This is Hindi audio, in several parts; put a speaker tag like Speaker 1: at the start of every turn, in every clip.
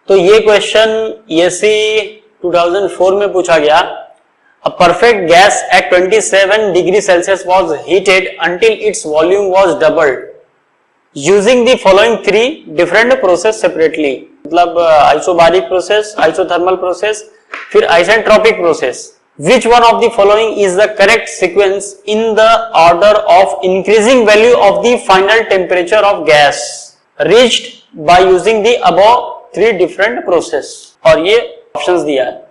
Speaker 1: तो ये क्वेश्चन ESE 2004 में पूछा गया। A perfect gas at 27 degree Celsius was heated until its volume was doubled using the following three different process separately। मतलब आइसोबारिक प्रोसेस, आइसोथर्मल प्रोसेस, फिर isentropic process. Which one of the following is the correct sequence in the order of increasing value of the final temperature of gas reached by using the above three different process? और ये ऑप्शंस दिया है।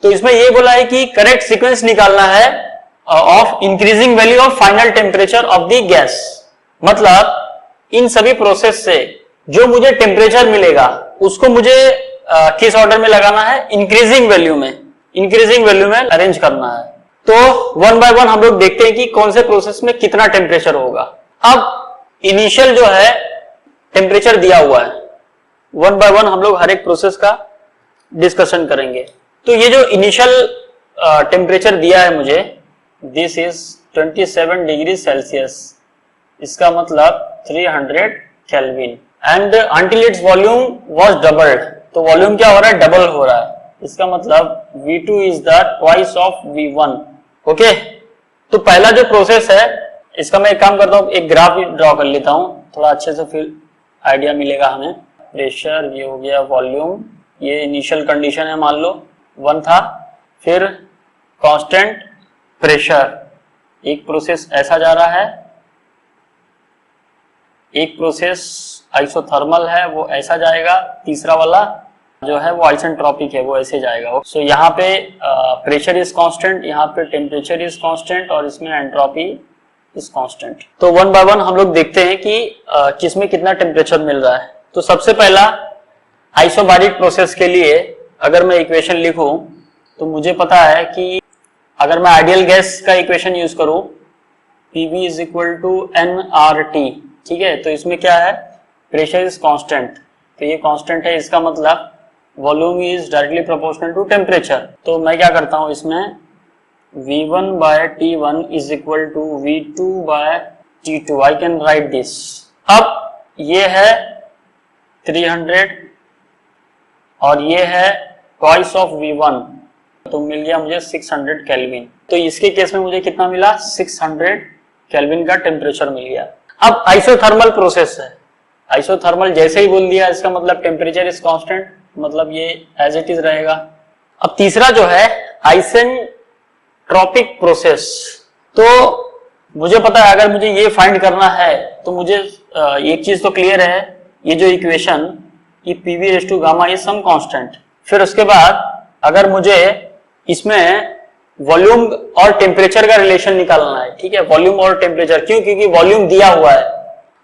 Speaker 1: तो इसमें ये बोला है कि करेक्ट सीक्वेंस निकालना है of increasing value of final temperature of the gas. मतलब इन सभी प्रोसेस से जो मुझे टेम्परेचर मिलेगा उसको मुझे किस ऑर्डर में लगाना है? इंक्रीजिंग वैल्यू में अरेंज करना है। तो वन बाय वन हम लोग देखते हैं कि कौन से प्रोसेस में कितना टेम्परेचर होगा। अब इनिशियल जो है टेम्परेचर दिया हुआ है, वन बाय वन हम लोग हर एक प्रोसेस का डिस्कशन करेंगे। तो ये जो इनिशियल टेम्परेचर दिया है मुझे, दिस इज 27 डिग्री सेल्सियस, इसका मतलब 300 kelvin, and until its volume was doubled. तो वॉल्यूम क्या हो रहा है? डबल हो रहा है। इसका मतलब V2 is the twice of V1। Okay, तो पहला जो प्रोसेस है इसका मैं एक काम करता हूं, एक ग्राफ ड्रॉ कर लेता हूं, थोड़ा अच्छे से फिर आइडिया मिलेगा हमें। प्रेशर ये हो गया, वॉल्यूम ये इनिशियल कंडीशन है, मान लो 1 था, फिर कांस्टेंट प्रेशर। एक प्रोसेस ऐसा जा रहा है, एक प्रोसेस आइसोथर्मल है वो ऐसा जाएगा, तीसरा वाला जो है वो आइसेंट्रोपिक है वो ऐसे जाएगा। सो यहाँ पे प्रेशर इज कांस्टेंट, यहाँ पे टेम्परेचर इज कांस्टेंट और इसमें एंट्रोपी इज कांस्टेंट। तो वन बाय वन हम लोग देखते हैं कि किसमें कितना टेम्परेचर मिल रहा है। तो सबसे पहला आइसोबारिक प्रोसेस के लिए अगर मैं इक्वेशन लिखूं तो मुझे पता है कि अगर मैं आइडियल गैस का इक्वेशन यूज करूं, PV is equal to nRT, ठीक है। तो इसमें क्या है? प्रेशर इज कांस्टेंट, तो ये कांस्टेंट है, इसका मतलब volume is directly proportional to temperature. तो मैं क्या करता हूं, इसमें V1 by T1 is equal to V2 by T2, I can write this. अब ये है 300 और ये है ट्वाइस ऑफ V1, तो मिल गया मुझे 600 केल्विन। तो इसके केस में मुझे कितना मिला? 600 केल्विन का टेम्परेचर मिल गया। अब आइसोथर्मल प्रोसेस है, आइसोथर्मल जैसे ही बोल दिया इसका मतलब टेम्परेचर इज कांस्टेंट, मतलब ये एज इट इज रहेगा। अब तीसरा जो है आइसेंट्रोपिक प्रोसेस, तो मुझे पता है अगर मुझे ये फाइंड करना है तो मुझे एक चीज तो क्लियर है, ये जो इक्वेशन कि PV raise to gamma is some constant. फिर उसके बाद अगर मुझे इसमें वॉल्यूम और टेम्परेचर का रिलेशन निकालना है, ठीक है, वॉल्यूम और टेम्परेचर, क्यों? क्योंकि वॉल्यूम दिया हुआ है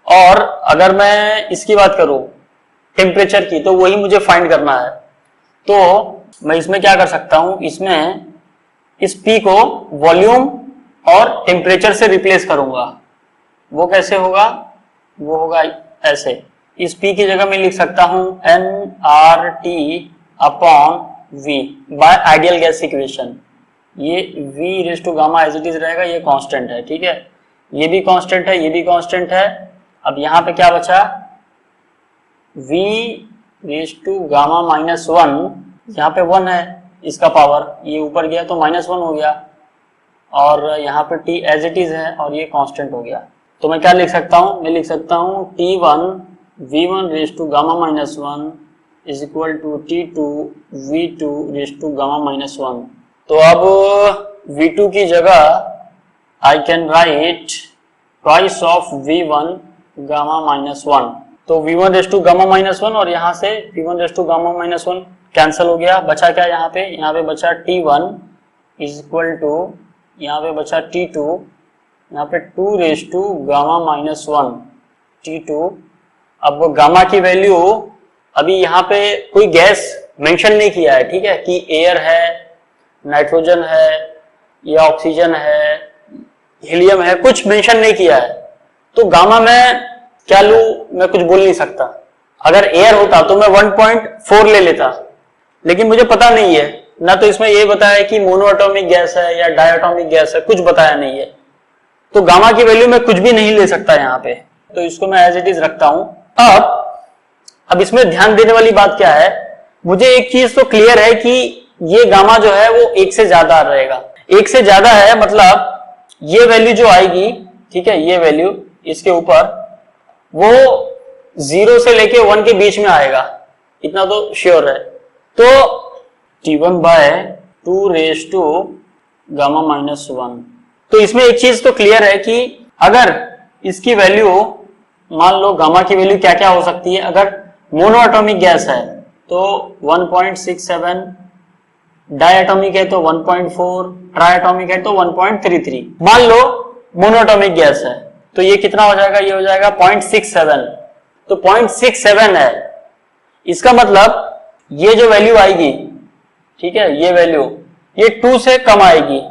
Speaker 1: और अगर मैं इसकी बात करूं टेम्परेचर की, तो वही मुझे फाइंड करना है। तो मैं इसमें क्या कर सकता हूं, इसमें इस P को वॉल्यूम और टेम्परेचर से रिप्लेस करूंगा। वो कैसे होगा? वो होगा ऐसे, इस P की जगह मैं लिख सकता हूं nRT upon V by ideal gas equation. ये V raise to gamma as it is रहेगा, ये कांस्टेंट है, ठीक है, ये भी कांस्टेंट है, ये भी कांस्टेंट है। अब यहाँ पे क्या बचा? V raise to gamma minus 1, यहाँ पे 1 है इसका पावर, ये ऊपर गया तो -1 हो गया, और यहाँ पे T एज इट इज है और ये कांस्टेंट हो गया। तो मैं क्या लिख सकता हूँ? मैं लिख सकता हूँ T1 V1 raise to gamma minus 1 is equal to T2 V2 raise to gamma minus 1। तो अब V2 की जगह I can write twice of V1 gamma minus 1। तो V1 raise to gamma minus 1 और यहाँ से V1 raise to gamma minus 1 cancel हो गया। बचा क्या यहाँ पे? यहाँ पे बचा T1 इज इक्वल टू, यहाँ पे बचा T2, यहाँ पे 2 rays to gamma minus 1 T2। अब वो गामा की वैल्यू अभी यहाँ पे कोई गैस मेंशन नहीं किया है, ठीक है, कि एयर है, नाइट्रोजन है या ऑक्सीजन है, हीलियम है, कुछ मेंशन नहीं किया है। तो गामा में क्या लूं? मैं कुछ बोल नहीं सकता। अगर एयर होता तो मैं 1.4 ले लेता, लेकिन मुझे पता नहीं है ना, तो इसमें ये बताया कि मोनोएटॉमिक गैस है या डायटॉमिक गैस है, कुछ बताया नहीं है। तो गामा की वैल्यू मैं कुछ भी नहीं ले सकता यहाँ पे, तो इसको मैं एज इट इज रखता हूं। अब इसमें ध्यान देने वाली बात क्या है मुझे एक चीज तो क्लियर है कि ये गामा जो है वो 1 से ज्यादा रहेगा। 1 से ज्यादा है मतलब ये वैल्यू जो आएगी, ठीक है, ये वैल्यू इसके ऊपर वो 0 से लेके 1 के बीच में आएगा, इतना तो श्योर है। तो T1 by 2 raise to gamma minus 1। तो इसमें एक चीज तो क्लियर है कि अगर इसकी वैल्यू, मान लो गामा की वैल्यू क्या क्या हो सकती है, अगर मोनोएटॉमिक गैस है तो 1.67, डायएटॉमिक है तो 1.4, ट्राइएटॉमिक है तो 1.33। मान लो मोनोएटॉमिक गैस है तो ये कितना हो जाएगा, ये हो जाएगा 0.67। तो 0.67 है, इसका मतलब ये जो वैल्यू आएगी, ठीक है, ये वैल्यू ये 2 से कम आएगी।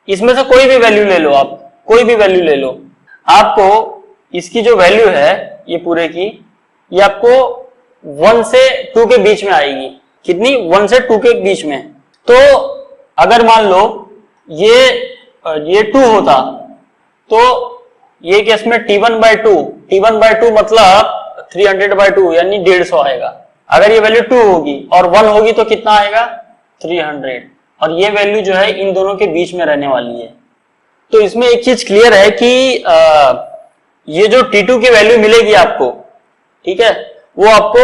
Speaker 1: इसमें से कोई भी वैल्यू ले लो आप, कोई भी वैल्यू ले लो, आपको इसकी जो वैल्यू है ये पूरे की, ये आपको 1 से 2 के बीच में आएगी। कितनी? 1 से 2 के बीच में। तो अगर मान लो ये 2 होता तो ये केस में T1 बाय 2 मतलब 300 बाय 2 यानी 150 आएगा। अगर ये वैल्यू 2 होगी और 1 होगी तो कितना आएगा? 300। और ये वैल्यू जो है इन दोनों के बीच में रहने वाली है। तो इसमें एक चीज क्लियर है कि ये जो T2 की वैल्यू मिलेगी आपको, ठीक है, वो आपको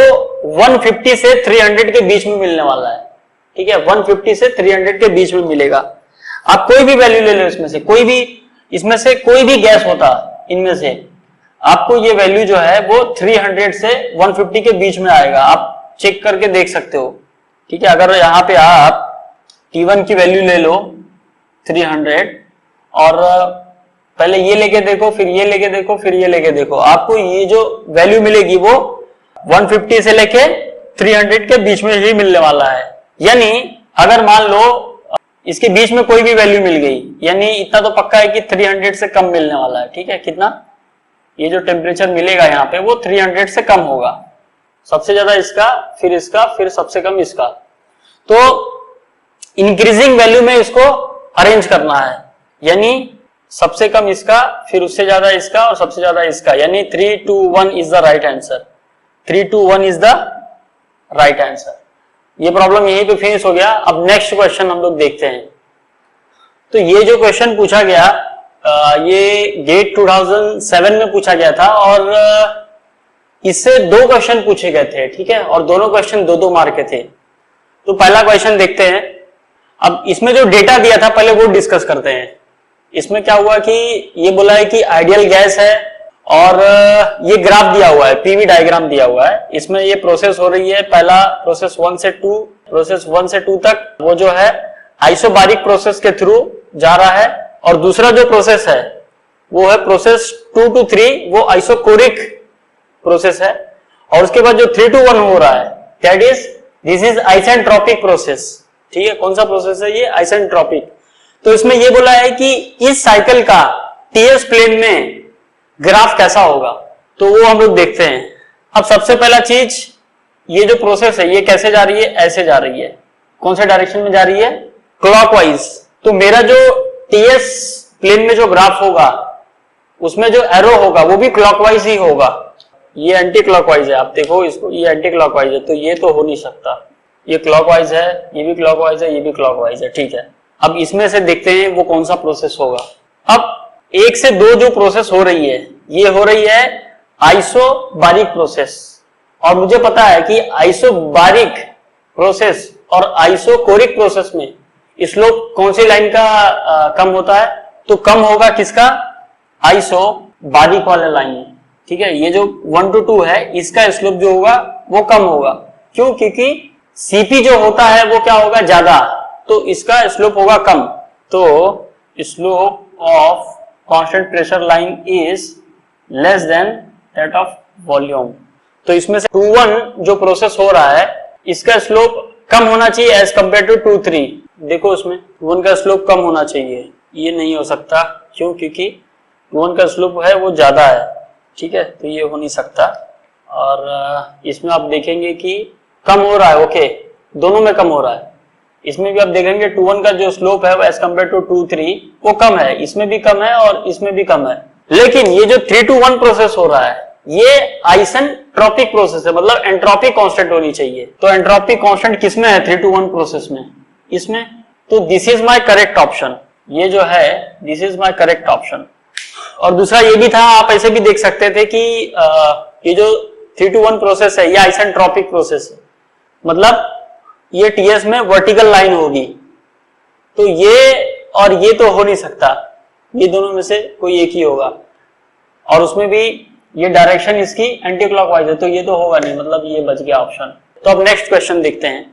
Speaker 1: 150 से 300 के बीच में मिलने वाला है। ठीक है, 150 से 300 के बीच में मिलेगा। आप कोई भी वैल्यू ले लो, इसमें से कोई भी गैस होता, इनमें से आपको ये वैल्यू जो है वो 300 से 150 के बीच में आएगा। आप चेक करके देख सकते हो। ठीक है, अगर यहाँ पे आप T1 की वैल्यू ले लो 300 और पहले ये लेके देखो, फिर ये लेके देखो, फिर ये लेके देखो, आपको ये जो वैल्यू मिलेगी वो 150 से लेके 300 के बीच में ही मिलने वाला है। यानी अगर मान लो इसके बीच में कोई भी वैल्यू मिल गई, यानी इतना तो पक्का है कि 300 से कम मिलने वाला है। ठीक है, कितना? ये जो टेम्परेचर मिलेगा यहाँ पे वो 300 से कम होगा। सबसे ज्यादा इसका, फिर सबसे कम इसका। तो इंक्रीजिंग वैल्यू में इसको अरेंज करना है, यानी सबसे कम इसका, फिर उससे ज्यादा इसका और सबसे ज्यादा इसका, यानी 3, 2, 1 is the right answer. 3, 2, 1 is the right answer. ये प्रॉब्लम यहीं पे फिनिश हो गया। अब नेक्स्ट क्वेश्चन हम लोग देखते हैं। तो ये जो क्वेश्चन पूछा गया ये गेट 2007 में पूछा गया था और इससे 2 क्वेश्चन पूछे गए थे। ठीक है, और दोनों क्वेश्चन 2-2 मार्क के थे। तो पहला क्वेश्चन देखते हैं। अब इसमें जो डेटा दिया था पहले वो डिस्कस करते हैं। इसमें क्या हुआ कि ये बोला है कि आइडियल गैस है और ये ग्राफ दिया हुआ है, पीवी डायग्राम दिया हुआ है। इसमें ये प्रोसेस हो रही है, पहला प्रोसेस 1 से 2 तक वो जो है आइसोबारिक प्रोसेस के थ्रू जा रहा है, और दूसरा जो प्रोसेस है वो है प्रोसेस 2 to 3, वो आइसोकोरिक प्रोसेस है। और उसके बाद जो 3 to 1 हो रहा है दिस इज आइसेंट्रोपिक प्रोसेस। ठीक है, कौन सा प्रोसेस है ये? आइसेंट्रोपिक। तो इसमें ये बोला है कि इस साइकिल का टीएस प्लेन में ग्राफ कैसा होगा, तो वो हम लोग देखते हैं। अब सबसे पहला चीज, ये जो प्रोसेस है ये कैसे जा रही है? ऐसे जा रही है। कौन से डायरेक्शन में जा रही है? क्लॉकवाइज। तो मेरा जो टीएस प्लेन में जो ग्राफ होगा उसमें जो एरो होगा वो भी क्लॉकवाइज ही होगा। ये एंटी क्लॉकवाइज है, आप देखो इसको, ये एंटी क्लॉकवाइज है, तो ये तो हो नहीं सकता। ये क्लॉकवाइज है, ये भी क्लॉकवाइज है, ये भी क्लॉकवाइज है। ठीक है, अब इसमें से देखते हैं वो कौन सा प्रोसेस होगा। अब 1 से 2 जो प्रोसेस हो रही है, ये हो रही है आइसोबारिक प्रोसेस। और मुझे पता है कि आइसोबारिक प्रोसेस और आइसोकोरिक प्रोसेस में स्लोप कौन सी लाइन का कम होता है? तो कम होगा किसका? आइसोबारिक वाला लाइन। ठीक है, ये जो 1 to 2 है इसका स्लोप जो होगा वो कम होगा। क्यों? क्योंकि सीपी जो होता है वो क्या होगा? ज्यादा, तो इसका स्लोप होगा कम। तो slope of constant pressure line is less than that of volume. तो इसमें से 2-1 जो प्रोसेस हो रहा है इसका स्लोप कम होना चाहिए एज कंपेयर टू 2-3। देखो उसमें 2-1 का स्लोप कम होना चाहिए, ये नहीं हो सकता। क्यों? क्योंकि 2-1 का स्लोप है वो ज्यादा है। ठीक है, तो ये हो नहीं सकता। और इसमें आप देखेंगे कि कम हो रहा है, ओके, दोनों में कम हो रहा है। इसमें भी आप देखेंगे 2-1 का जो स्लोप है वो एज कंपेयर टू 2-3 वो कम है, इसमें भी कम है और इसमें भी कम है। लेकिन ये जो 3 to 1 प्रोसेस हो रहा है ये आइसेंट्रोपिक प्रोसेस है, मतलब एंट्रोपी कांस्टेंट होनी चाहिए। तो एंट्रोपी कांस्टेंट किसमें है? 3:1 प्रोसेस में, इसमें। तो this is my correct option, ये जो है this is my correct option. और दूसरा ये भी था, आप ऐसे भी देख सकते थे कि ये जो 3:1 प्रोसेस है ये आइसेंट्रोपिक प्रोसेस है, मतलब ये टीएस में वर्टिकल लाइन होगी, तो ये और ये तो हो नहीं सकता, ये दोनों में से कोई एक ही होगा, और उसमें भी ये डायरेक्शन इसकी एंटी क्लॉकवाइज है, तो ये तो होगा नहीं, मतलब ये बच गया ऑप्शन। तो अब नेक्स्ट क्वेश्चन देखते हैं।